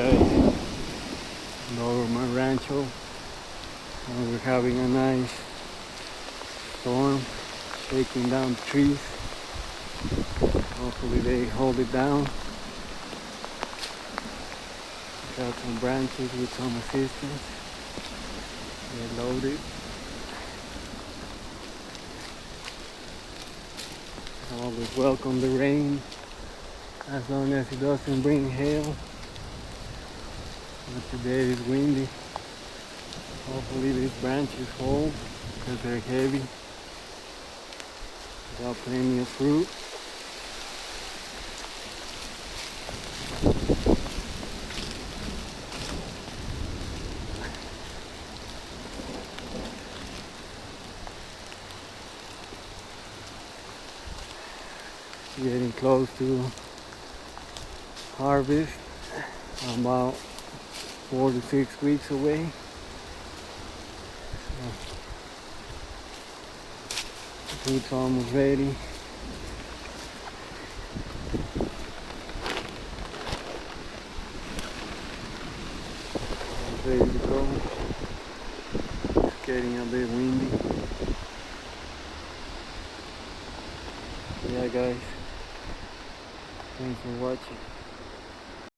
guys, Doberman Rancho, and we're having a nice storm shaking down the trees. Hopefully they hold it down. Got some branches with some assistance. They're loaded. I always welcome the rain as long as it doesn't bring hail. But today is windy. Hopefully these branches hold because they're heavy. Got plenty of fruit. Getting close to harvest. I'm about 4 to 6 weeks away. The fruit's almost ready. Ready to go. It's getting a bit windy. Yeah guys, thanks for watching.